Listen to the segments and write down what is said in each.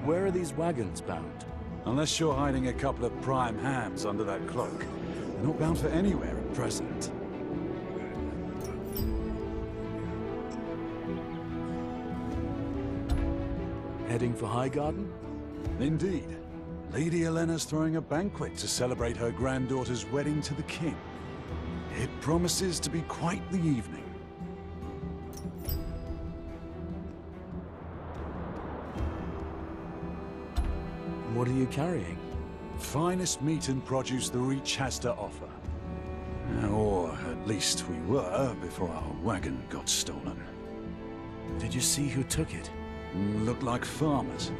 Where are these wagons bound? Unless you're hiding a couple of prime hams under that cloak, they're not bound for anywhere at present. Heading for Highgarden? Indeed. Lady Elena's throwing a banquet to celebrate her granddaughter's wedding to the king. It promises to be quite the evening. What are you carrying? Finest meat and produce the Reach has to offer. Or at least we were before our wagon got stolen. Did you see who took it? Looked like farmers.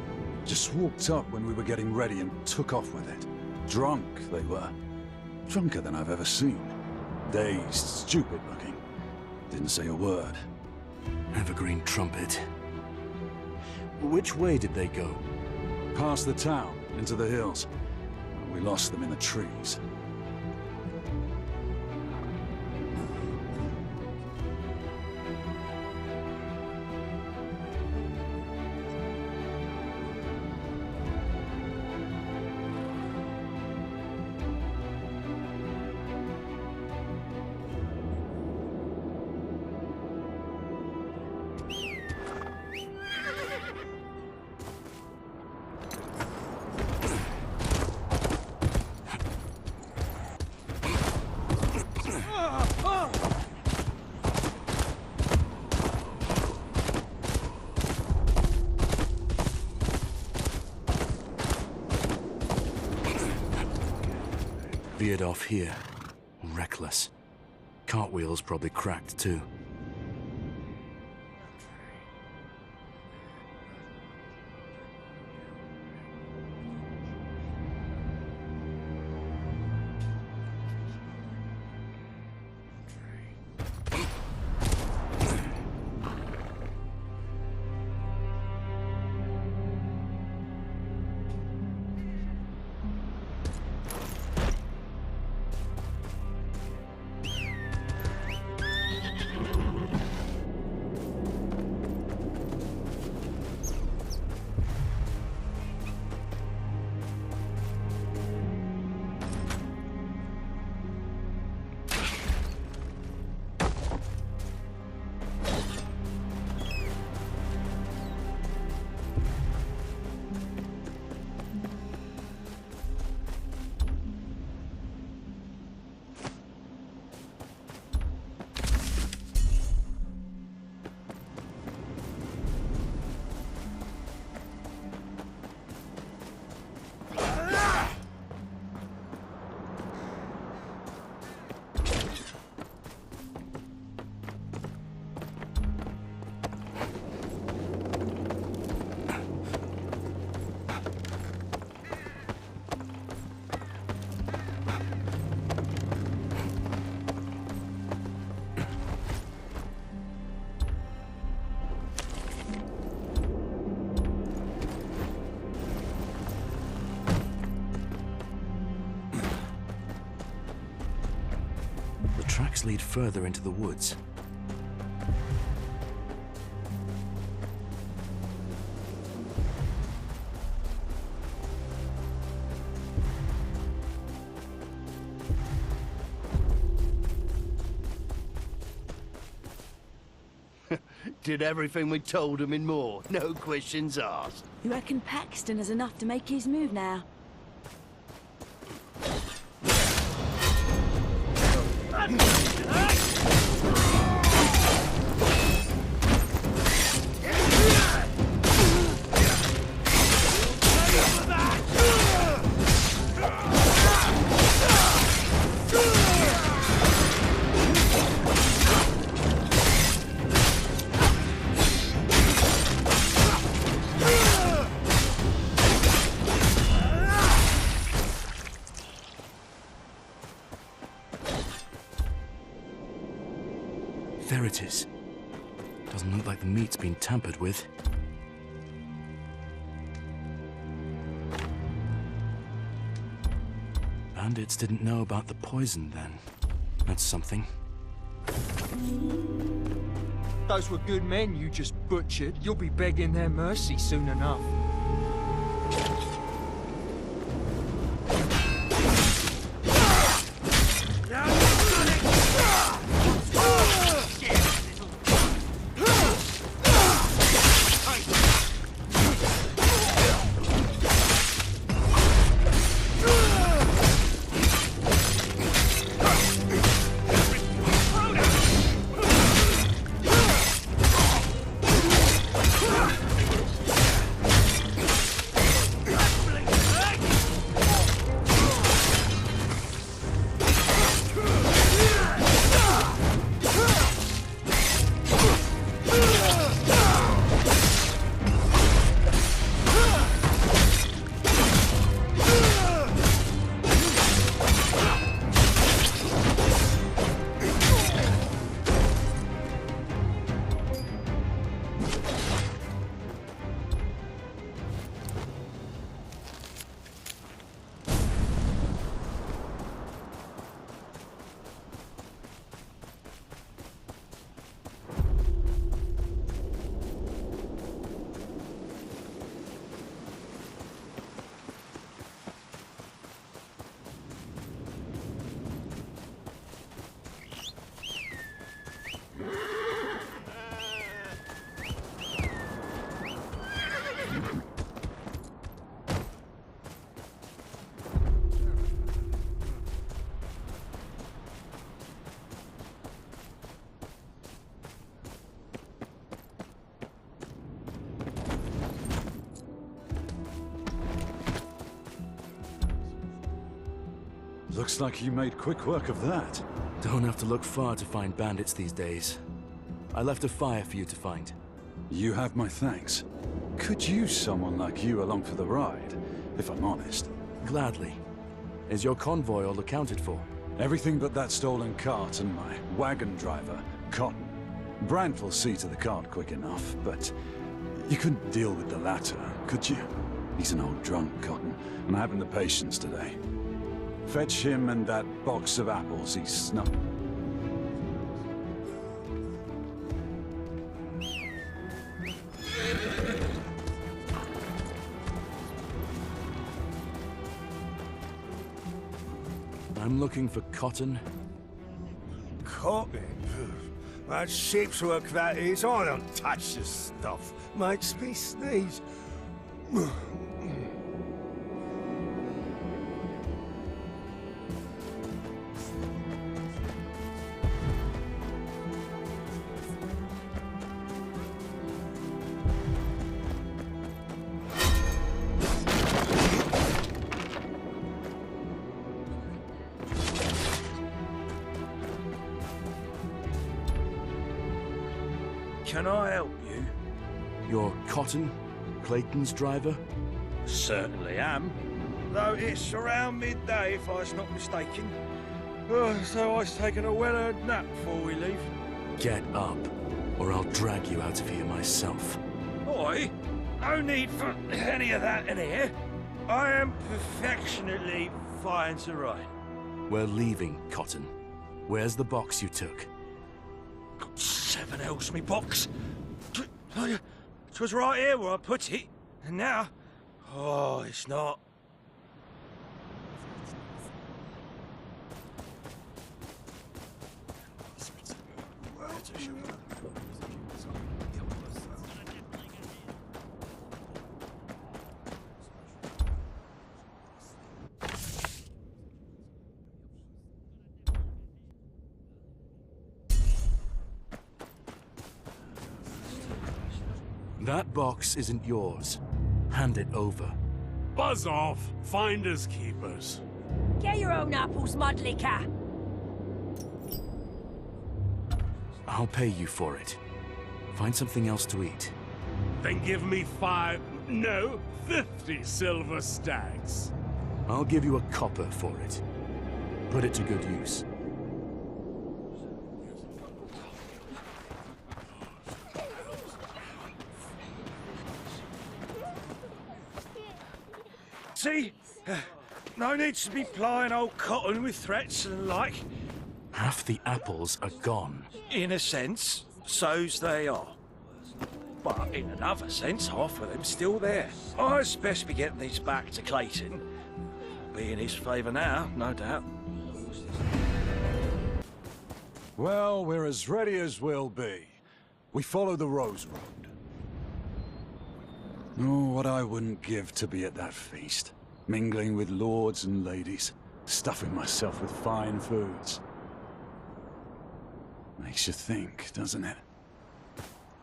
Just walked up when we were getting ready and took off with it. Drunk, they were. Drunker than I've ever seen. Dazed, stupid looking. Didn't say a word. Evergreen trumpet. Which way did they go? Past the town, into the hills. We lost them in the trees. Veered off here. Reckless. Cartwheel's probably cracked too. Tracks lead further into the woods. Did everything we told him and more. No questions asked. You reckon Paxton has enough to make his move now? There it is. Doesn't look like the meat's been tampered with. Bandits didn't know about the poison then. That's something. Those were good men you just butchered. You'll be begging their mercy soon enough. Looks like you made quick work of that. Don't have to look far to find bandits these days. I left a fire for you to find. You have my thanks. Could use someone like you along for the ride, if I'm honest. Gladly. Is your convoy all accounted for? Everything but that stolen cart and my wagon driver, Cotton. Brant will see to the cart quick enough, but you couldn't deal with the latter, could you? He's an old drunk, Cotton, and I haven't the patience today. Fetch him and that box of apples he's snuck. I'm looking for Cotton. Cotton? That ship's work that is. I don't touch this stuff. Makes me sneeze. Can I help you? You're Cotton? Clayton's driver? Certainly am. Though it's around midday, if I was not mistaken. So I was taking a well-earned nap before we leave. Get up, or I'll drag you out of here myself. Oi, no need for any of that in here. I am perfectionately fine to ride. We're leaving, Cotton. Where's the box you took? Seven else me box. 'Twas right here where I put it, and now, oh, it's not. That box isn't yours. Hand it over. Buzz off, finders keepers. Get your own apples, mudlicker. I'll pay you for it. Find something else to eat. Then give me 50 silver stacks. I'll give you a copper for it. Put it to good use. See? No need to be plying old cotton with threats and like. Half the apples are gone. In a sense, so's they are. But in another sense, half of them's still there. I'd best be getting these back to Clayton. Be in his favour now, no doubt. Well, we're as ready as we'll be. We follow the Rose Road. Oh, what I wouldn't give to be at that feast. Mingling with lords and ladies. Stuffing myself with fine foods. Makes you think, doesn't it?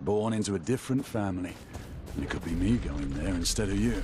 Born into a different family. And it could be me going there instead of you.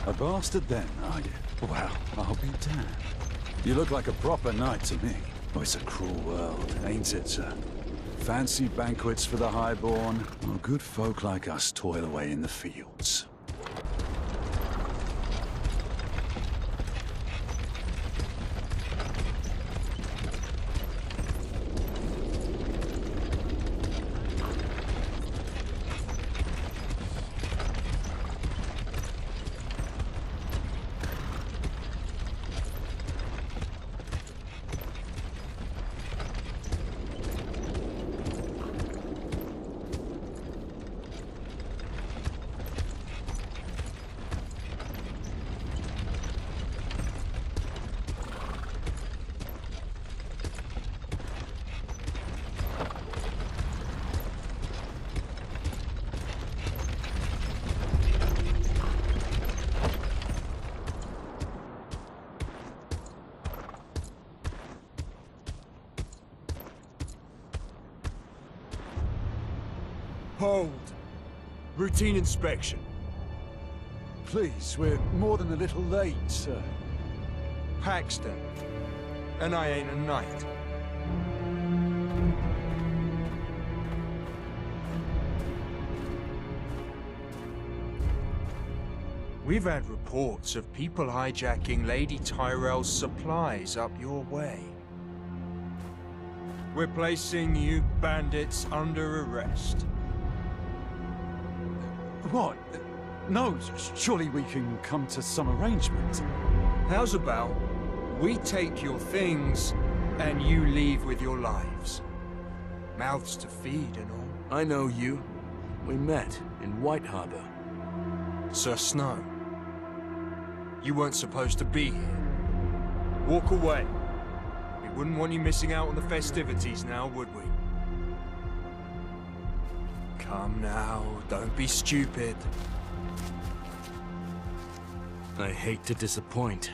A bastard then, are you? Well, I'll be damned. You look like a proper knight to me. Oh, it's a cruel world, ain't it, sir? Fancy banquets for the highborn, while good folk like us toil away in the fields. Hold. Routine inspection. Please, we're more than a little late, sir. Paxton. And I ain't a knight. We've had reports of people hijacking Lady Tyrell's supplies up your way. We're placing you bandits under arrest. What? No, surely we can come to some arrangement. How's about we take your things and you leave with your lives? Mouths to feed and all. I know you. We met in White Harbor. Sir Snow. You weren't supposed to be here. Walk away. We wouldn't want you missing out on the festivities now, would we? Come now, don't be stupid. I hate to disappoint.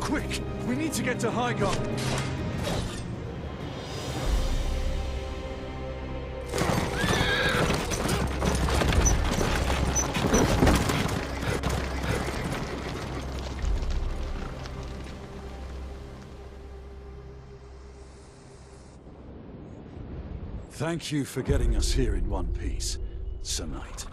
Quick! We need to get to Highgarden! Thank you for getting us here in one piece, Sir Knight.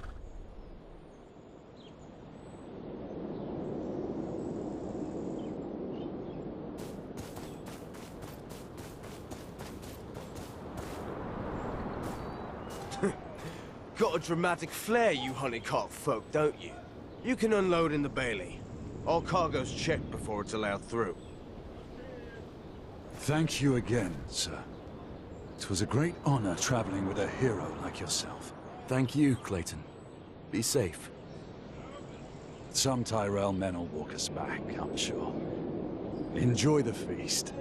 Got a dramatic flair, you honeycock folk, don't you? You can unload in the Bailey. All cargo's checked before it's allowed through. Thank you again, sir. It was a great honor traveling with a hero like yourself. Thank you, Clayton. Be safe. Some Tyrell men will walk us back, I'm sure. Enjoy the feast.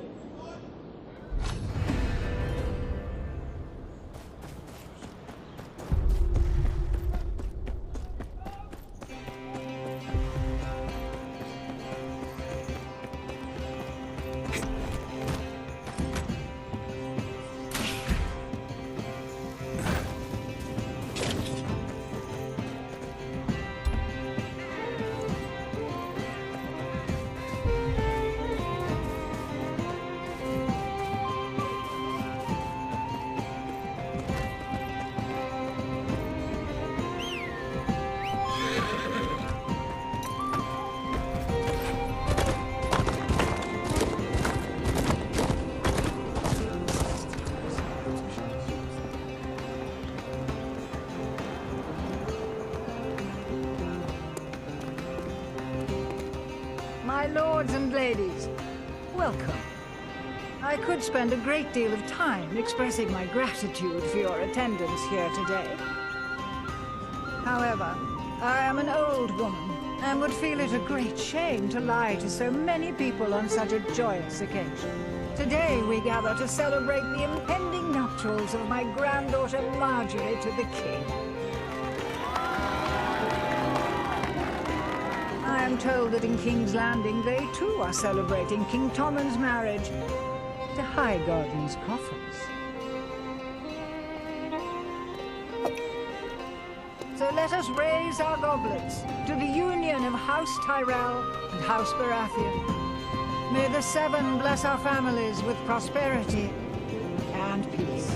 My lords and ladies, welcome. I could spend a great deal of time expressing my gratitude for your attendance here today. However, I am an old woman and would feel it a great shame to lie to so many people on such a joyous occasion. Today we gather to celebrate the impending nuptials of my granddaughter Marjorie to the king. I am told that in King's Landing they too are celebrating King Tommen's marriage to Highgarden's coffers. So let us raise our goblets to the union of House Tyrell and House Baratheon. May the Seven bless our families with prosperity and peace.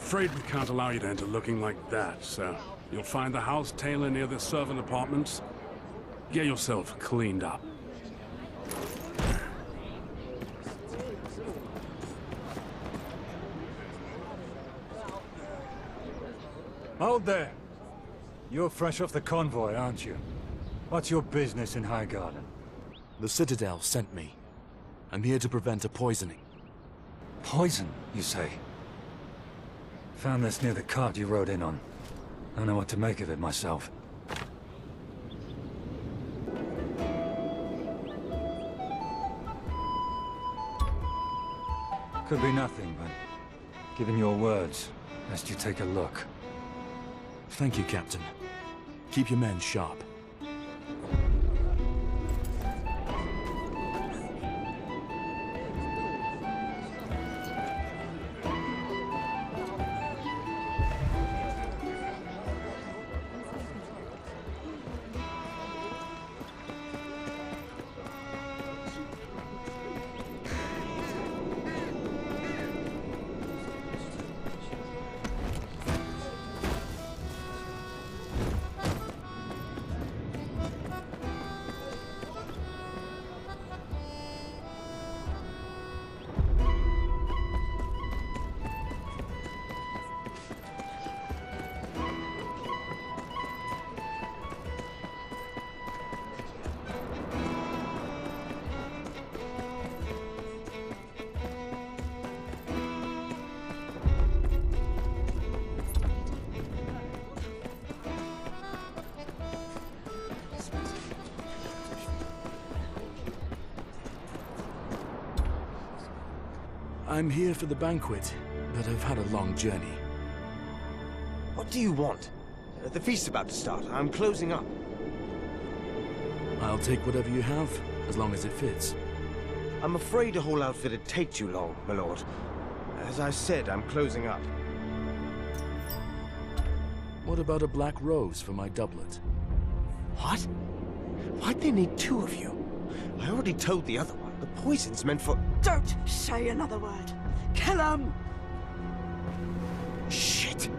Afraid we can't allow you to enter looking like that, sir. You'll find the house tailor near the servant apartments. Get yourself cleaned up. Hold there! You're fresh off the convoy, aren't you? What's your business in Highgarden? The Citadel sent me. I'm here to prevent a poisoning. Poison, you say? Found this near the cart you rode in on. I don't know what to make of it myself. Could be nothing, but give him your words, lest you take a look. Thank you, Captain. Keep your men sharp. I'm here for the banquet, but I've had a long journey. What do you want? The feast's about to start. I'm closing up. I'll take whatever you have, as long as it fits. I'm afraid a whole outfit'd take too long, my lord. As I said, I'm closing up. What about a black rose for my doublet? What? Why'd they need two of you? I already told the other one. The poison's meant for... Don't say another word. Kill him! Shit!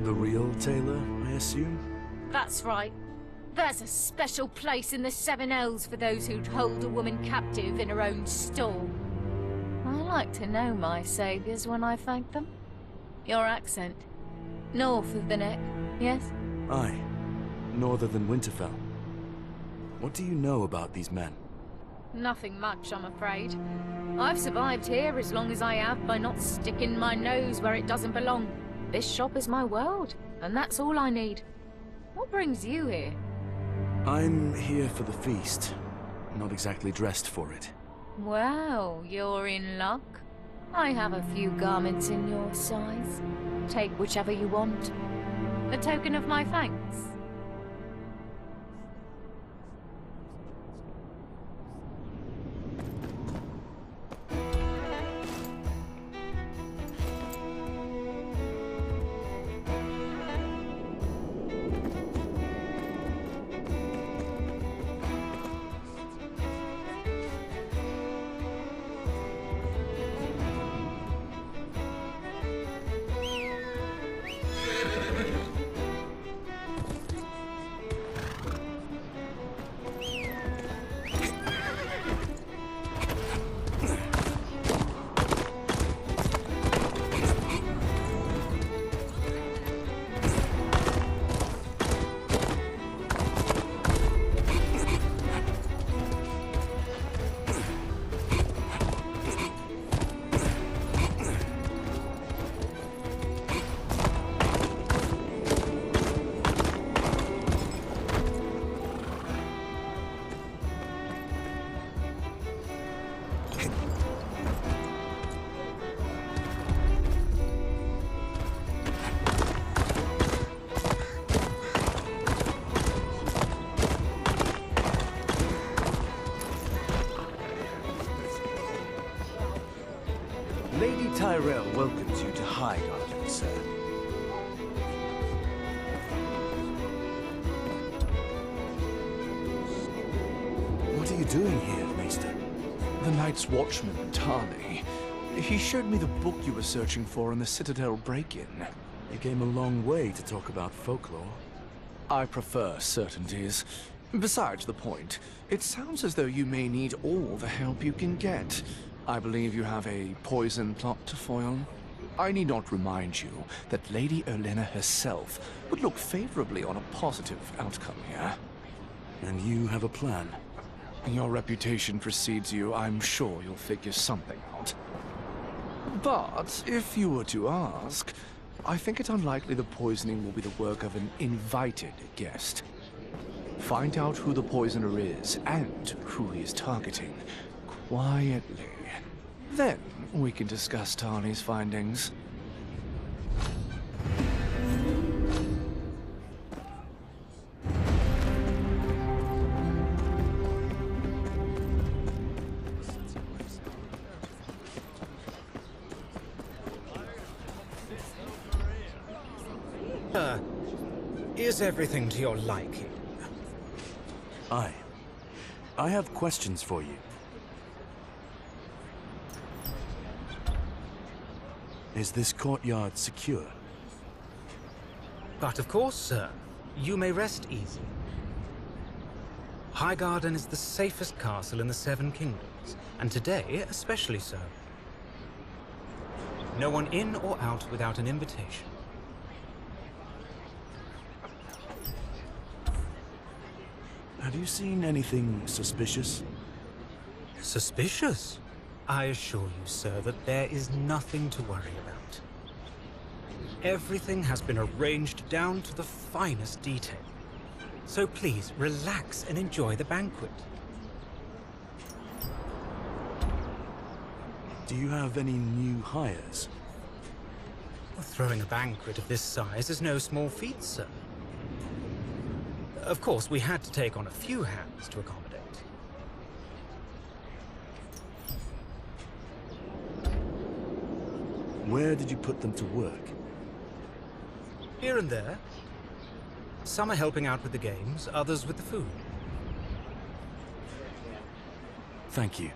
The real Taylor, I assume? That's right. There's a special place in the Seven Hells for those who'd hold a woman captive in her own stall. I like to know my saviors when I thank them. Your accent. North of the neck, yes? Aye. Norther than Winterfell. What do you know about these men? Nothing much, I'm afraid. I've survived here as long as I have by not sticking my nose where it doesn't belong. This shop is my world, and that's all I need. What brings you here? I'm here for the feast. Not exactly dressed for it. Well, you're in luck. I have a few garments in your size. Take whichever you want. A token of my thanks. Lady Tyrell welcomes you to Highgarden, sir. What are you doing here, Maester? The Night's Watchman, Tarley. He showed me the book you were searching for in the Citadel break-in. You came a long way to talk about folklore. I prefer certainties. Besides the point, it sounds as though you may need all the help you can get. I believe you have a poison plot to foil. I need not remind you that Lady Olenna herself would look favorably on a positive outcome here. And you have a plan? Your reputation precedes you. I'm sure you'll figure something out. But if you were to ask, I think it unlikely the poisoning will be the work of an invited guest. Find out who the poisoner is and who he is targeting quietly. Then we can discuss Tarley's findings. Is everything to your liking? I have questions for you. Is this courtyard secure? But of course, sir. You may rest easy. Highgarden is the safest castle in the Seven Kingdoms, and today especially so. No one in or out without an invitation. Have you seen anything suspicious? Suspicious? I assure you, sir, that there is nothing to worry about. Everything has been arranged down to the finest detail. So please, relax and enjoy the banquet. Do you have any new hires? Throwing a banquet of this size is no small feat, sir. Of course, we had to take on a few hands to accommodate. Where did you put them to work? Here and there. Some are helping out with the games, others with the food. Thank you.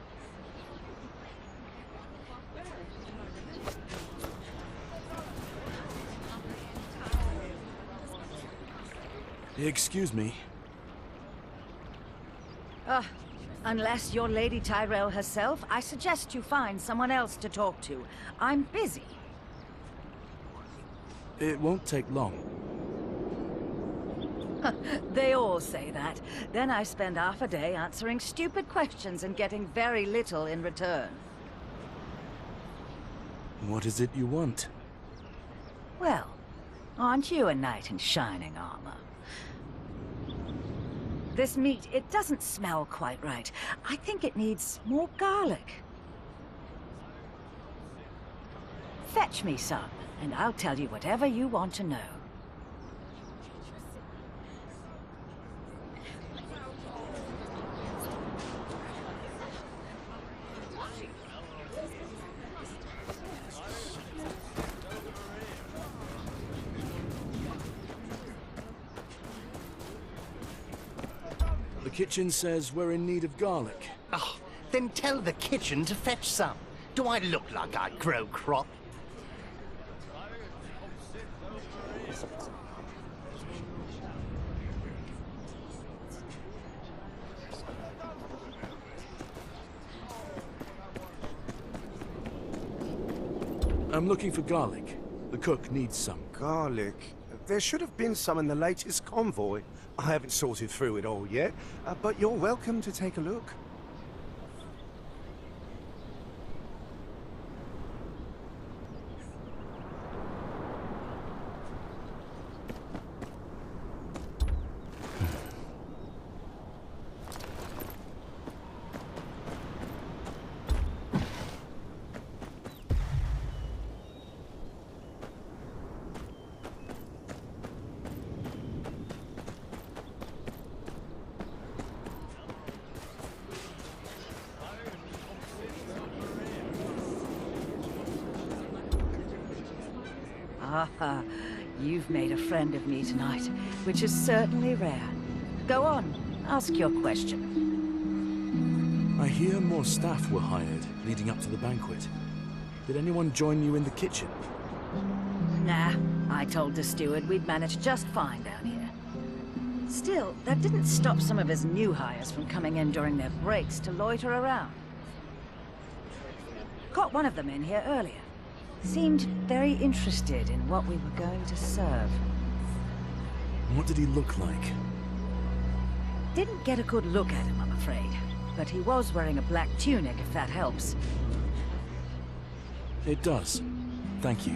Excuse me. Unless you're Lady Tyrell herself, I suggest you find someone else to talk to. I'm busy. It won't take long. They all say that. Then I spend half a day answering stupid questions and getting very little in return. What is it you want? Well, aren't you a knight in shining armor? This meat, it doesn't smell quite right. I think it needs more garlic. Fetch me some, and I'll tell you whatever you want to know. The kitchen says we're in need of garlic. Oh, then tell the kitchen to fetch some. Do I look like I grow crop? I'm looking for garlic. The cook needs some. Garlic? There should have been some in the latest convoy. I haven't sorted through it all yet, but you're welcome to take a look. Ah, you've made a friend of me tonight, which is certainly rare. Go on, ask your question. I hear more staff were hired leading up to the banquet. Did anyone join you in the kitchen? Nah, I told the steward we'd manage just fine down here. Still, that didn't stop some of his new hires from coming in during their breaks to loiter around. Caught one of them in here earlier. Seemed very interested in what we were going to serve. What did he look like? Didn't get a good look at him, I'm afraid. But he was wearing a black tunic, if that helps. It does. Thank you.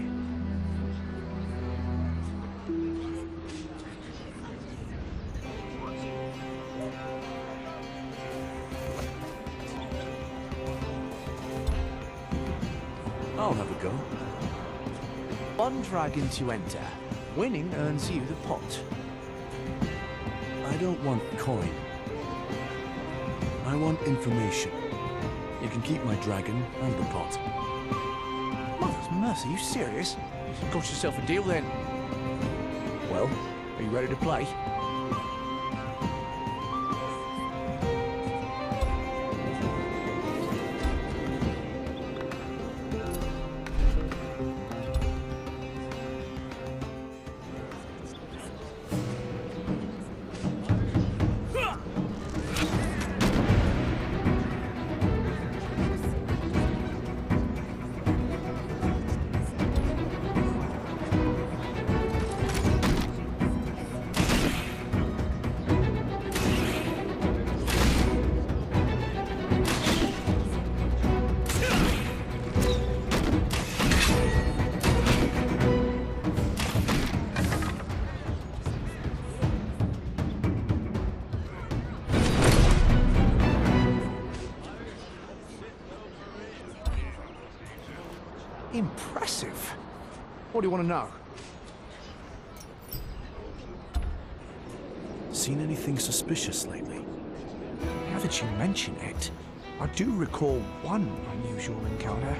I'll have a go. One dragon to enter. Winning earns you the pot. I don't want coin. I want information. You can keep my dragon and the pot. Mother's mercy, you serious? Got yourself a deal then. Well, are you ready to play? Impressive. What do you want to know? Seen anything suspicious lately? Now that you mention it, I do recall one unusual encounter.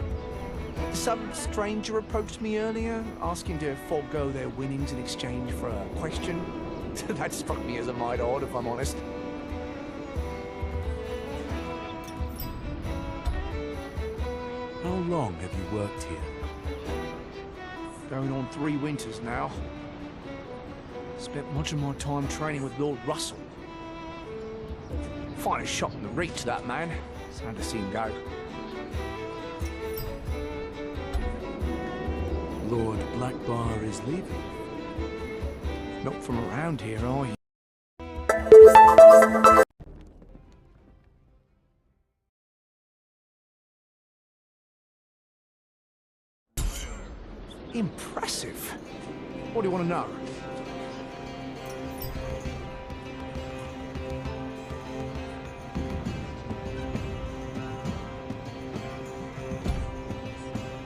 Some stranger approached me earlier, asking to forego their winnings in exchange for a question. That struck me as a mite odd, if I'm honest. How long have you worked here? Going on 3 winters now. Spent much of my time training with Lord Russell. Finest shot in the reach, that man. Sad to see him go. Lord Blackbar is leaving. Not from around here, are you? Impressive. What do you want to know?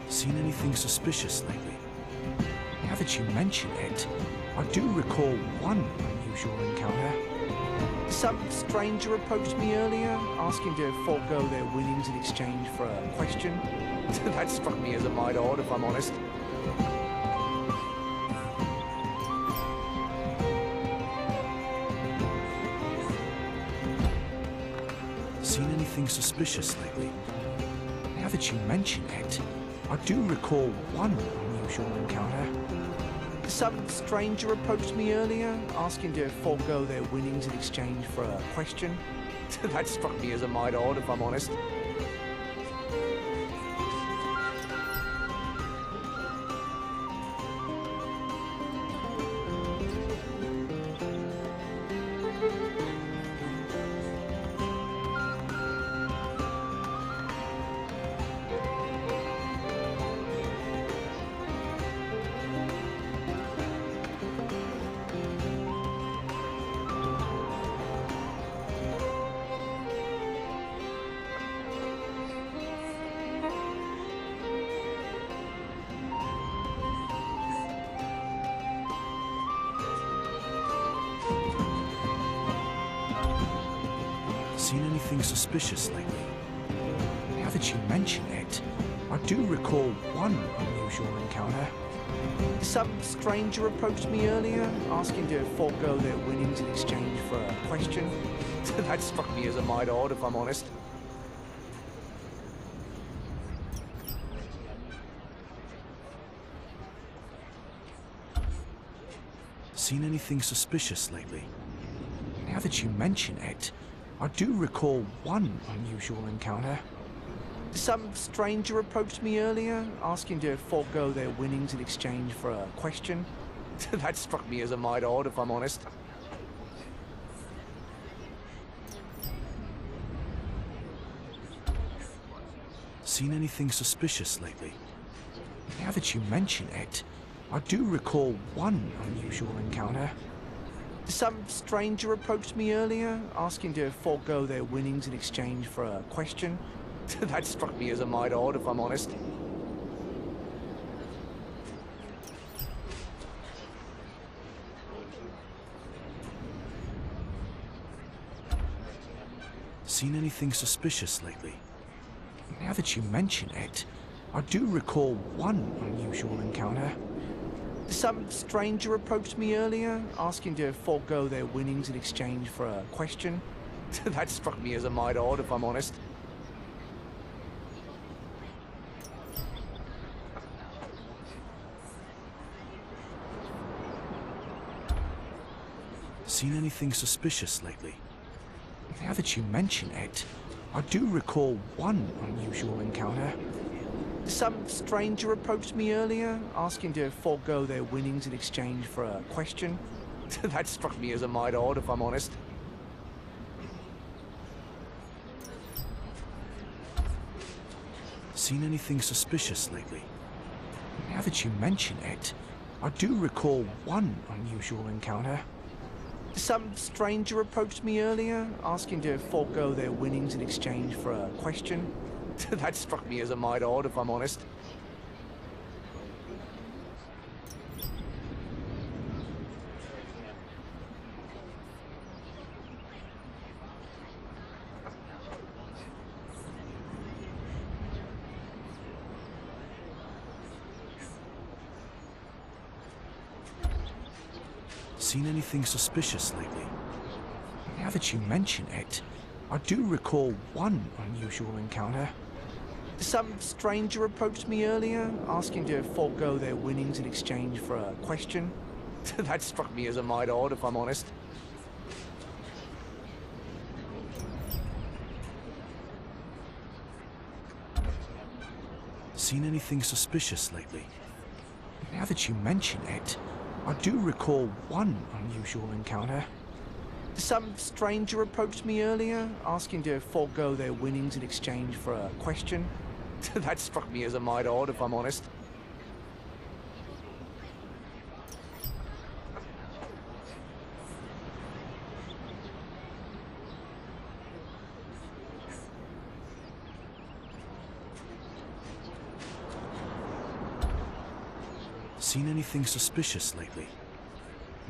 Seen anything suspicious lately? Now that you mention it, I do recall one unusual encounter. Some stranger approached me earlier, asking to forego their winnings in exchange for a question. That struck me as a mite odd, if I'm honest. Seen anything suspicious lately? Now that you mention it, I do recall one unusual encounter. Some stranger approached me earlier, asking to forego their winnings in exchange for a question. That struck me as a mite odd, if I'm honest. Seen anything suspicious lately? Now that you mention it, I do recall one unusual encounter. Some stranger approached me earlier, asking to forego their winnings in exchange for a question. That struck me as a mite odd, if I'm honest. Seen anything suspicious lately? Now that you mention it, I do recall one unusual encounter. Some stranger approached me earlier, asking to forego their winnings in exchange for a question. That struck me as a mite odd, if I'm honest. Seen anything suspicious lately? Now that you mention it, I do recall one unusual encounter. Some stranger approached me earlier, asking to forego their winnings in exchange for a question. That struck me as a mite odd, if I'm honest. Seen anything suspicious lately? Now that you mention it, I do recall one unusual encounter. Some stranger approached me earlier, asking to forego their winnings in exchange for a question. That struck me as a mite odd, if I'm honest. Seen anything suspicious lately? Now that you mention it, I do recall one unusual encounter. Some stranger approached me earlier, asking to forego their winnings in exchange for a question. That struck me as a mite odd, if I'm honest. Seen anything suspicious lately? Now that you mention it, I do recall one unusual encounter. Some stranger approached me earlier, asking to forego their winnings in exchange for a question. That struck me as a mite odd, if I'm honest. Seen anything suspicious lately? Now that you mention it, I do recall one unusual encounter. Some stranger approached me earlier, asking to forego their winnings in exchange for a question. That struck me as a mite odd, if I'm honest. Seen anything suspicious lately? Now that you mention it, I do recall one unusual encounter. Some stranger approached me earlier, asking to forego their winnings in exchange for a question. That struck me as a mite odd, if I'm honest. Seen anything suspicious lately?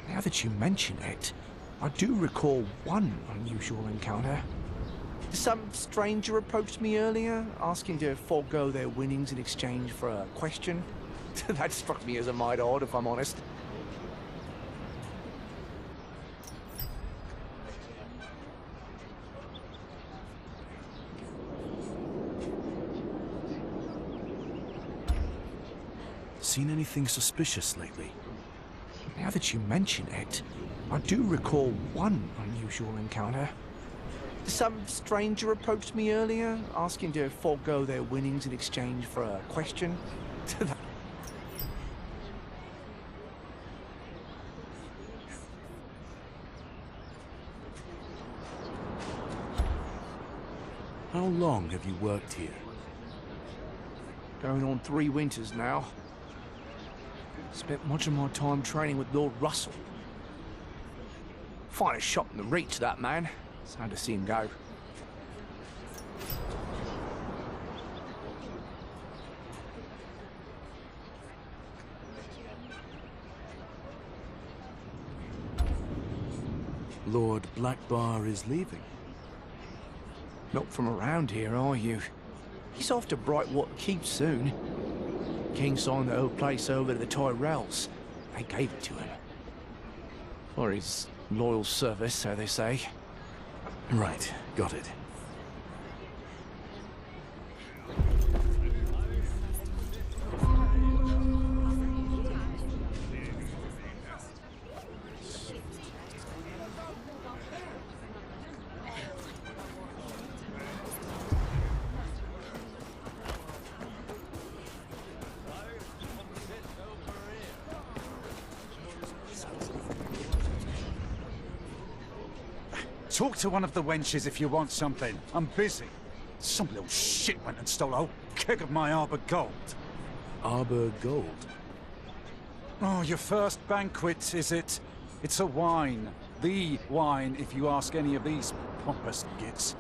Now that you mention it, I do recall one unusual encounter. Some stranger approached me earlier, asking to forego their winnings in exchange for a question. That struck me as a mite odd, if I'm honest. Seen anything suspicious lately? Now that you mention it, I do recall one unusual encounter. Some stranger approached me earlier, asking to forego their winnings in exchange for a question. How long have you worked here? Going on 3 winters now. Spent much of my time training with Lord Russell. Finest shot in the reach, that man. Sad to see him go. Lord Blackbar is leaving. Not from around here, are you? He's off to Brightwater Keep soon. King signed the whole place over to the Tyrells. They gave it to him. For his loyal service, so they say. Right, got it. Talk to one of the wenches if you want something. I'm busy. Some little shit went and stole a whole keg of my Arbor Gold. Arbor Gold? Oh, your first banquet, is it? It's a wine. The wine, if you ask any of these pompous gits.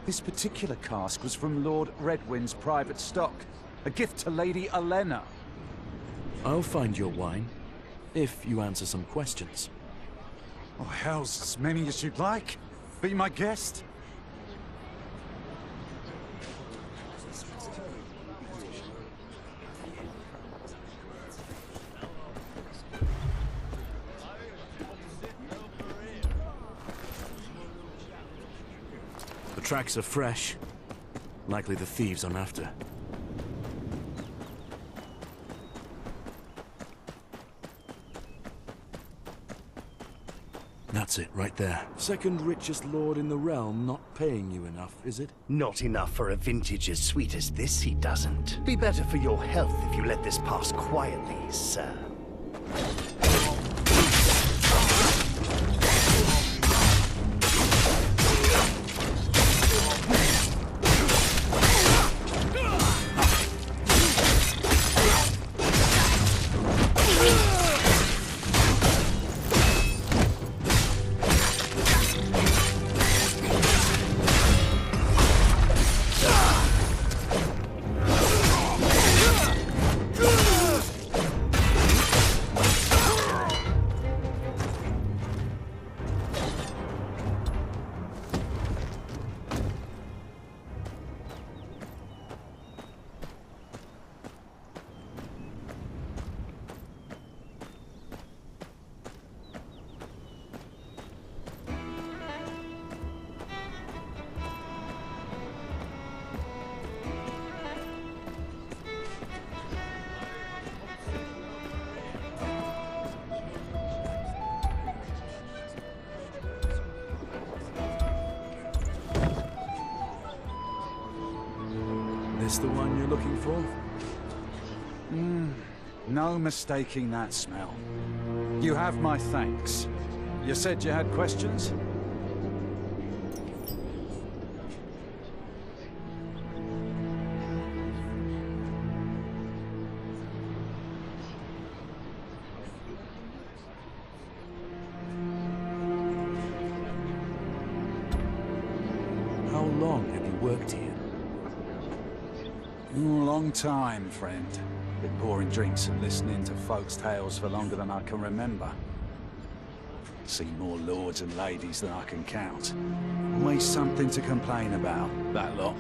This particular cask was from Lord Redwind's private stock. A gift to Lady Olenna. I'll find your wine, if you answer some questions. Oh, hell's as many as you'd like. Be my guest. Tracks are fresh. Likely the thieves I'm after. That's it, right there. Second richest lord in the realm not paying you enough, is it? Not enough for a vintage as sweet as this, he doesn't. Be better for your health if you let this pass quietly, sir. This the one you're looking for? No mistaking that smell. You have my thanks. You said you had questions? How long have you worked here? Long time, friend. Been pouring drinks and listening to folks' tales for longer than I can remember. Seen more lords and ladies than I can count. Always something to complain about, that lot.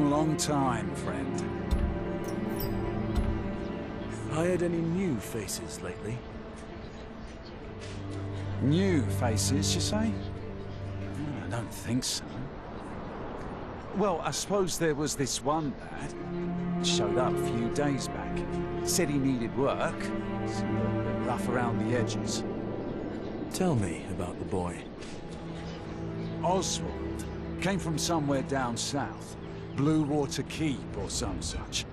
Long time, friend. Hired any new faces lately? New faces, you say? I don't think so. Well, I suppose there was this one lad. Showed up a few days back. Said he needed work. Seemed a bit rough around the edges. Tell me about the boy. Oswald. Came from somewhere down south. Blue Water Keep or some such.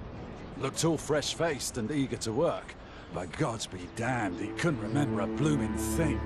Looked all fresh-faced and eager to work. By gods be damned, he couldn't remember a blooming thing.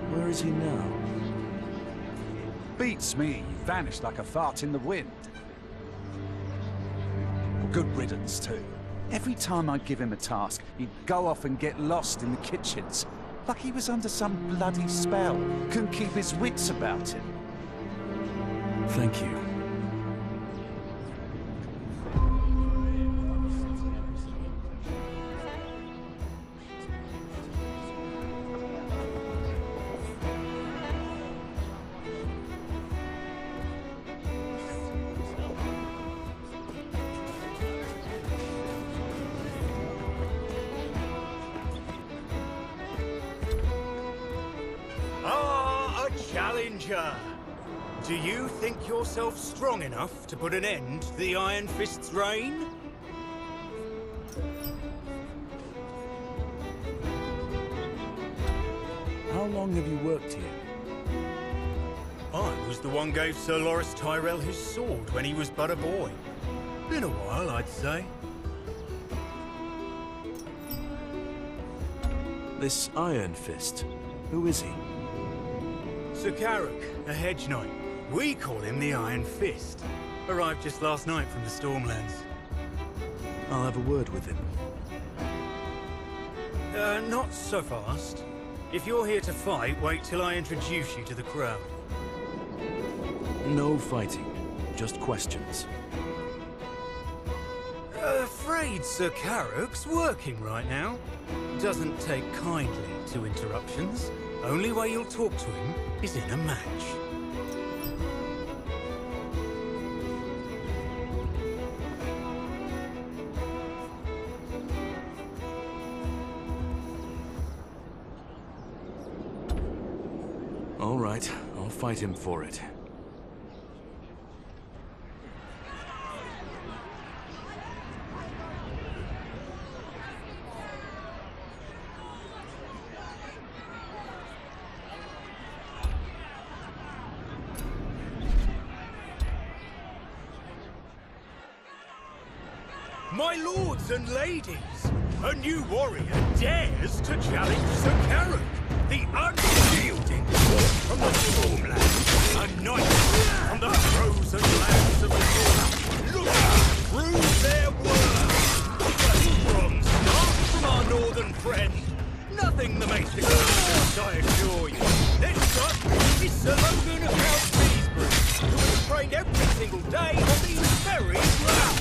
Where is he now? Beats me, he vanished like a fart in the wind. Good riddance, too. Every time I'd give him a task, he'd go off and get lost in the kitchens. Like he was under some bloody spell. Couldn't keep his wits about him. Thank you. Challenger! Do you think yourself strong enough to put an end to the Iron Fist's reign? How long have you worked here? I was the one gave Sir Loris Tyrell his sword when he was but a boy. Been a while, I'd say. This Iron Fist, who is he? Sir Carrick, a hedge knight. We call him the Iron Fist. Arrived just last night from the Stormlands. I'll have a word with him. Not so fast. If you're here to fight, wait till I introduce you to the crowd. No fighting, just questions. Afraid Sir Carrick's working right now. Doesn't take kindly to interruptions. Only way you'll talk to him is in a match. All right, I'll fight him for it. My lords and ladies, a new warrior dares to challenge Sir Carrick, the unyielding lord from the Stormlands, a knight from the frozen lands of the north, looking to prove their worth. From start from our northern friend, nothing the mace to go against, I assure you. Next up is Sir Logan of Mount Beesbury, who has trained every single day on these very grounds.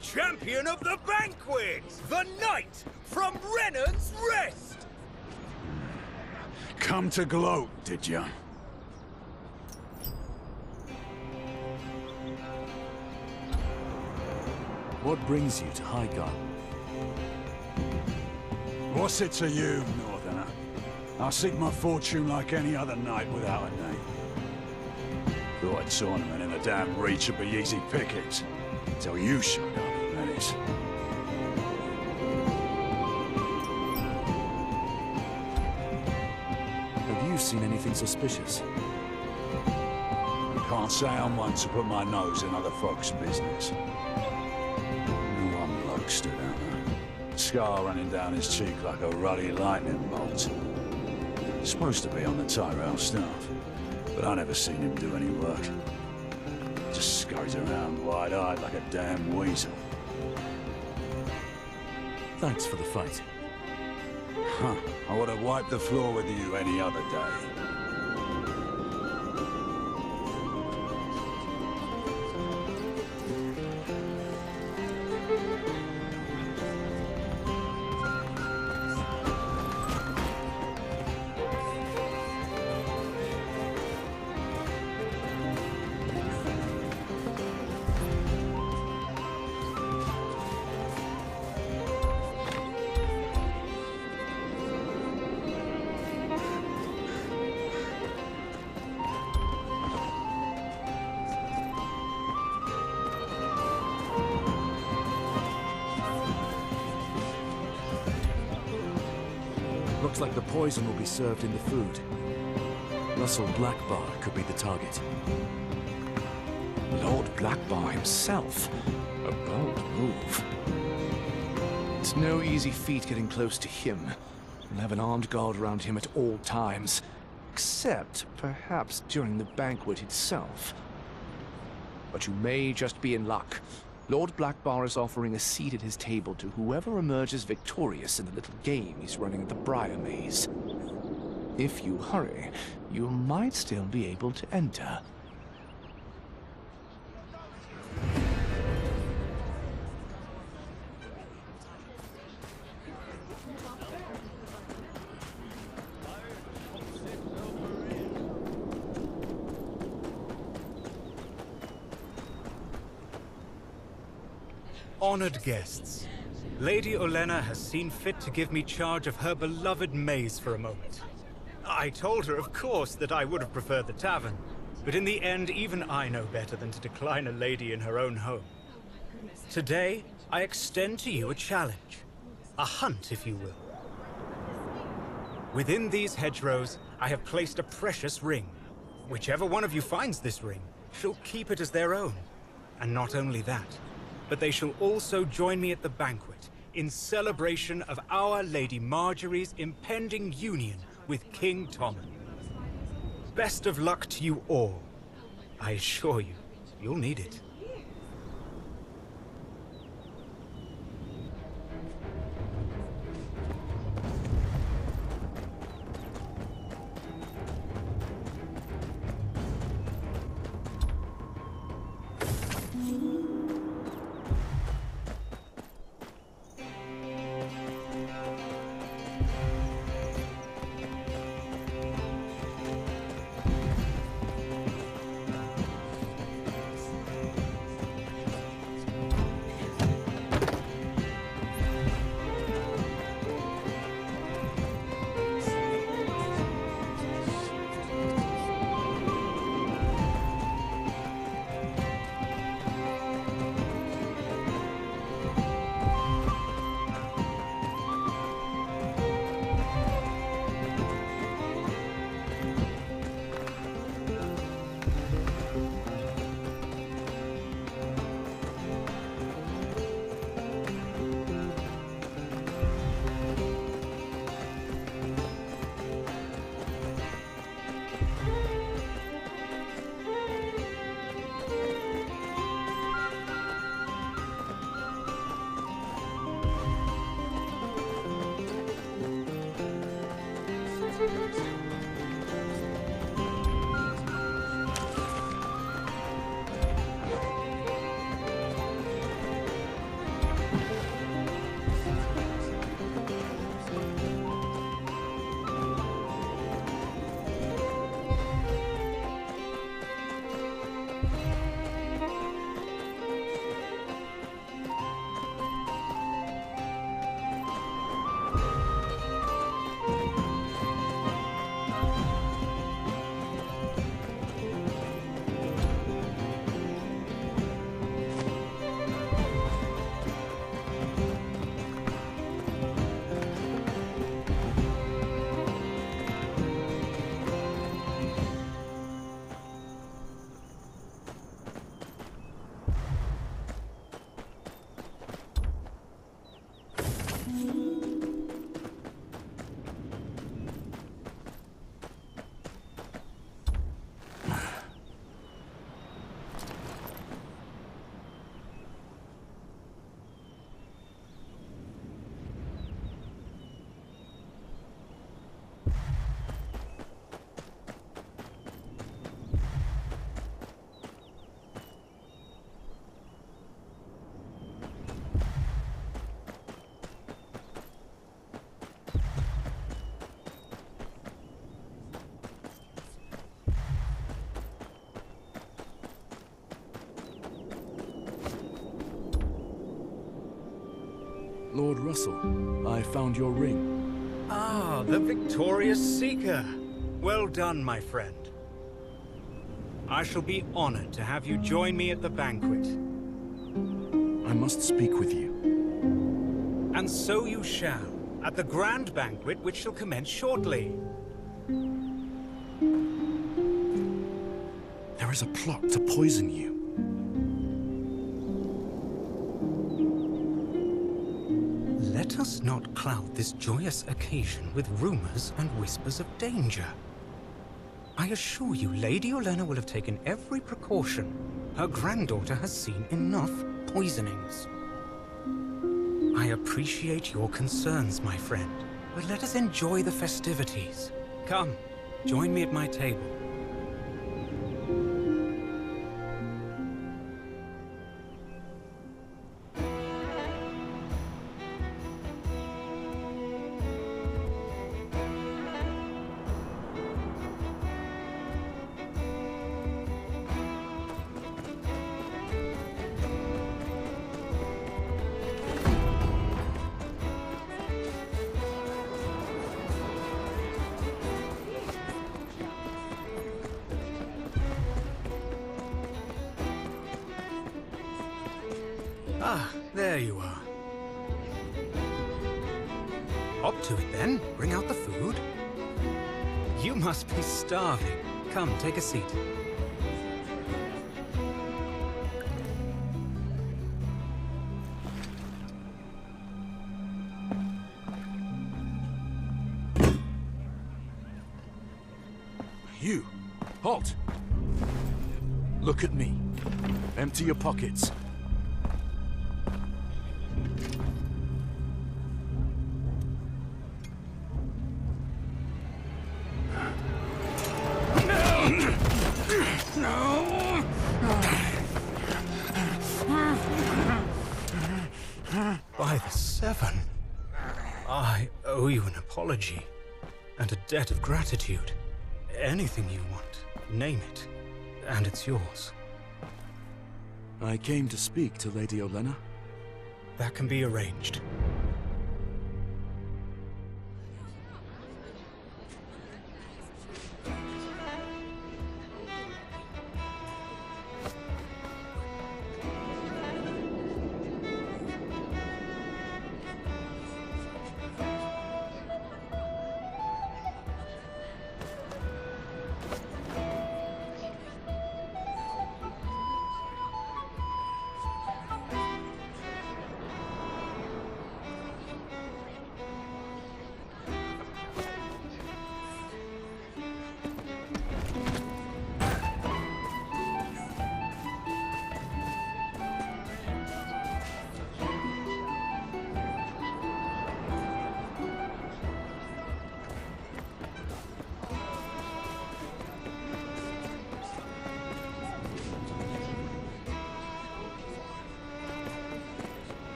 Champion of the banquet, the Knight from Renan's Rest! Come to gloat, did ya? What brings you to Highgarden? What's it to you, Northerner? I seek my fortune like any other knight without a name. Thought a tournament in a damn reach would be easy pickings. Till you showed up, that is. Have you seen anything suspicious? Can't say I'm one to put my nose in other folks' business. One bloke stood out there. Scar running down his cheek like a ruddy lightning bolt. Supposed to be on the Tyrell staff, but I never seen him do any work. Just scurries around wide-eyed like a damn weasel. Thanks for the fight. Huh. I would have wiped the floor with you any other day. Looks like the poison will be served in the food. Russell Blackbar could be the target. Lord Blackbar himself. A bold move. It's no easy feat getting close to him. We'll have an armed guard around him at all times. Except, perhaps, during the banquet itself. But you may just be in luck. Lord Blackbar is offering a seat at his table to whoever emerges victorious in the little game he's running at the Briar Maze. If you hurry, you might still be able to enter. Honored guests, Lady Olenna has seen fit to give me charge of her beloved maze for a moment. I told her, of course, that I would have preferred the tavern, but in the end, even I know better than to decline a lady in her own home. Today, I extend to you a challenge. A hunt, if you will. Within these hedgerows, I have placed a precious ring. Whichever one of you finds this ring, shall keep it as their own. And not only that, but they shall also join me at the banquet in celebration of Our Lady Marjorie's impending union with King Tommen. Best of luck to you all. I assure you, you'll need it. castle. I found your ring. Ah, the victorious Seeker. Well done, my friend. I shall be honored to have you join me at the banquet. I must speak with you. And so you shall, at the grand banquet which shall commence shortly. There is a plot to poison you. Let us not cloud this joyous occasion with rumors and whispers of danger. I assure you, Lady Olenna will have taken every precaution. Her granddaughter has seen enough poisonings. I appreciate your concerns, my friend, but let us enjoy the festivities. Come, join me at my table. Ah, there you are. Hop to it then. Bring out the food. You must be starving. Come, take a seat. You! Halt! Look at me. Empty your pockets. By the Seven, I owe you an apology and a debt of gratitude. Anything you want, name it, and it's yours. I came to speak to Lady Olenna. That can be arranged.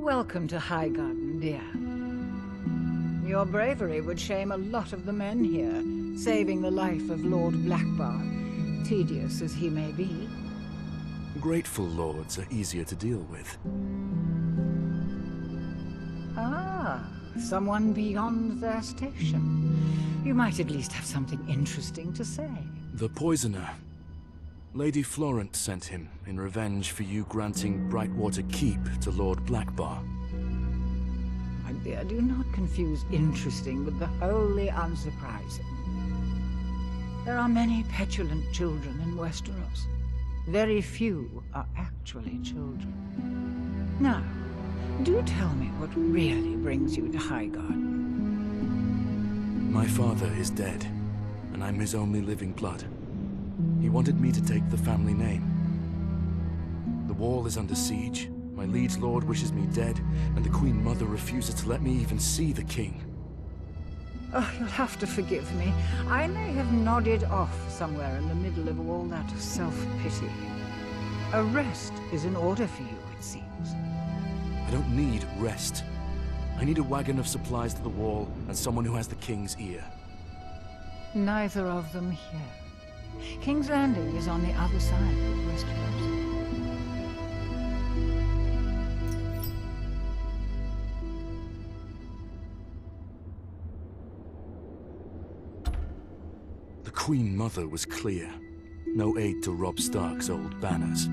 Welcome to Highgarden, dear. Your bravery would shame a lot of the men here, saving the life of Lord Blackbar, tedious as he may be. Grateful lords are easier to deal with. Ah, someone beyond their station. You might at least have something interesting to say. The poisoner. Lady Florent sent him in revenge for you granting Brightwater Keep to Lord Blackbar. My dear, do not confuse interesting with the wholly unsurprising. There are many petulant children in Westeros. Very few are actually children. Now, Do tell me what really brings you to Highgarden. My father is dead, and I'm his only living blood. He wanted me to take the family name. The wall is under siege, my liege lord wishes me dead, and the Queen Mother refuses to let me even see the king. Oh, you'll have to forgive me. I may have nodded off somewhere in the middle of all that self-pity. A rest is in order for you, it seems. I don't need rest. I need a wagon of supplies to the wall, and someone who has the king's ear. Neither of them here. King's Landing is on the other side of Westeros. The Queen Mother was clear. No aid to Robb Stark's old banners.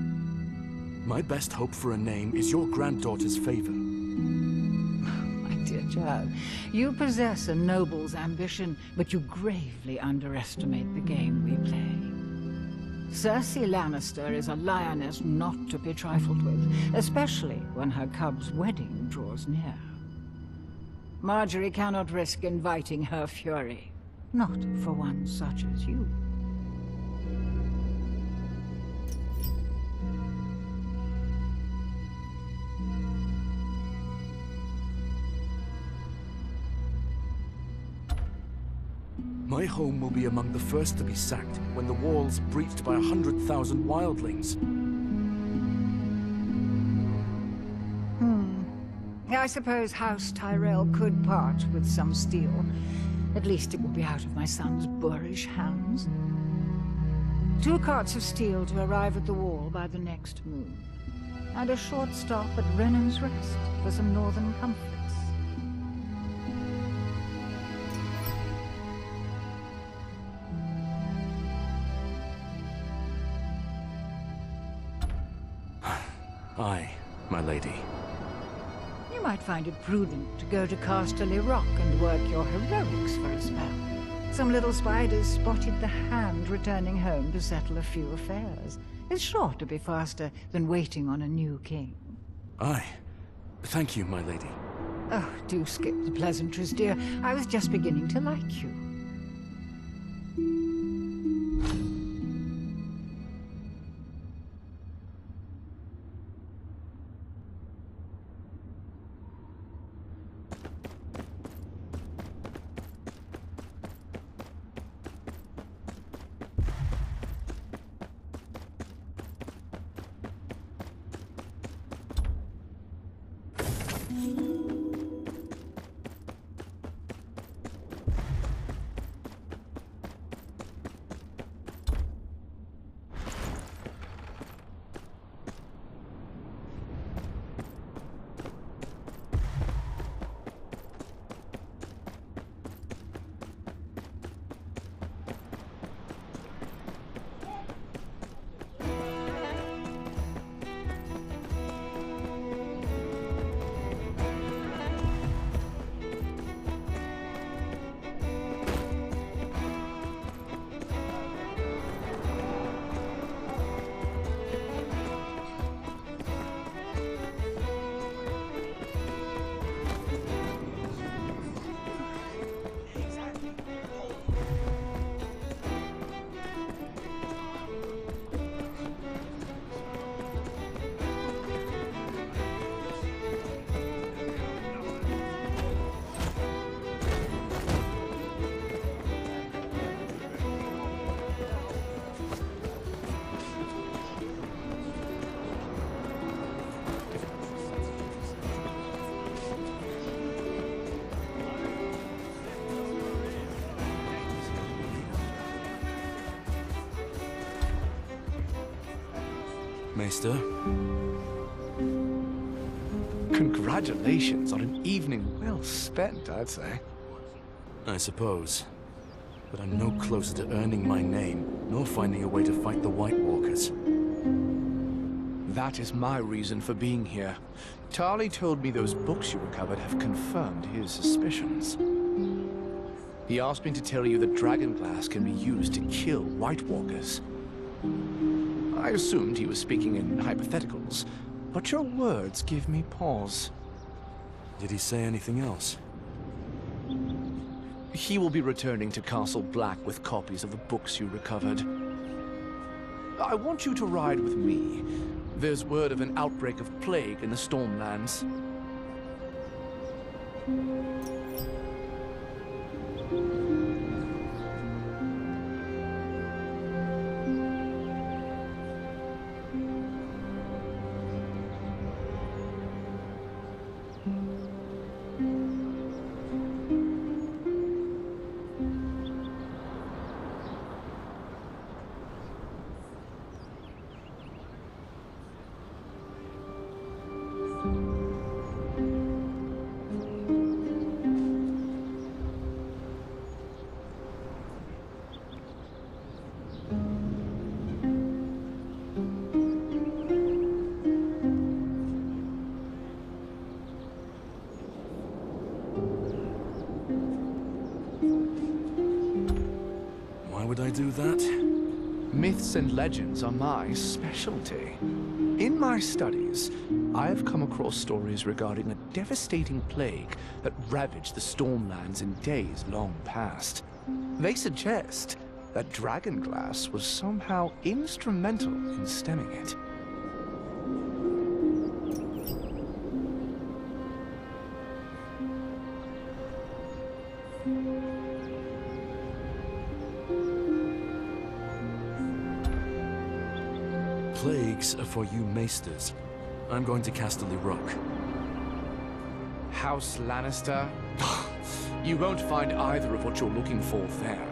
My best hope for a name is your granddaughter's favor. My dear child, you possess a noble's ambition, but you gravely underestimate the game we play. Cersei Lannister is a lioness not to be trifled with, especially when her cub's wedding draws near. Marjorie cannot risk inviting her fury, not for one such as you. My home will be among the first to be sacked when the wall's breached by 100,000 wildlings. I suppose House Tyrell could part with some steel. At least it will be out of my son's boorish hands. 2 carts of steel to arrive at the wall by the next moon. And a short stop at Brennan's Rest for some northern comforts. Aye, my lady. You might find it prudent to go to Casterly Rock and work your heroics for a spell. Some little spiders spotted the Hand returning home to settle a few affairs. It's sure to be faster than waiting on a new king. Aye. Thank you, my lady. Oh, do skip the pleasantries, dear. I was just beginning to like you. Maester? Congratulations on an evening well spent, I'd say. I suppose. But I'm no closer to earning my name, nor finding a way to fight the White Walkers. That is my reason for being here. Tarly told me those books you recovered have confirmed his suspicions. He asked me to tell you that dragonglass can be used to kill White Walkers. I assumed he was speaking in hypotheticals, but your words give me pause. Did he say anything else? He will be returning to Castle Black with copies of the books you recovered. I want you to ride with me. There's word of an outbreak of plague in the Stormlands. Would I do that? Myths and legends are my specialty. In my studies, I have come across stories regarding a devastating plague that ravaged the Stormlands in days long past. They suggest that dragonglass was somehow instrumental in stemming it. Plagues are for you maesters. I'm going to Casterly Rock. House Lannister? You won't find either of what you're looking for there.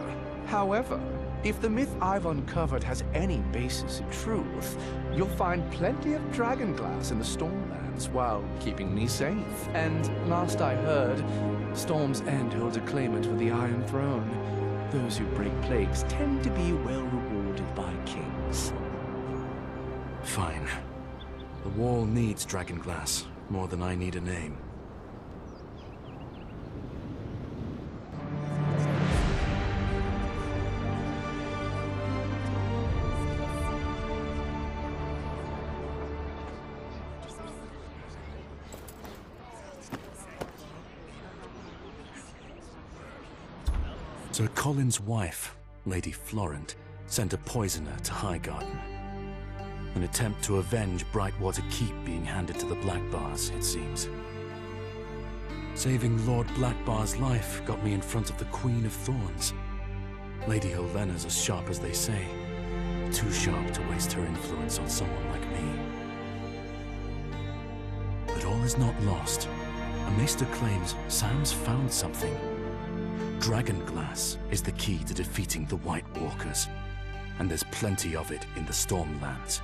However, if the myth I've uncovered has any basis in truth, you'll find plenty of dragonglass in the Stormlands while keeping me safe. And last I heard, Storm's End holds a claimant for the Iron Throne. Those who break plagues tend to be well rewarded by kings. Fine. The wall needs dragonglass, more than I need a name. Sir Colin's wife, Lady Florent, sent a poisoner to Highgarden. An attempt to avenge Brightwater Keep being handed to the Blackbars, it seems. Saving Lord Blackbar's life got me in front of the Queen of Thorns. Lady Helena's as sharp as they say. Too sharp to waste her influence on someone like me. But all is not lost. A maester claims Sam's found something. Dragonglass is the key to defeating the White Walkers, and there's plenty of it in the Stormlands.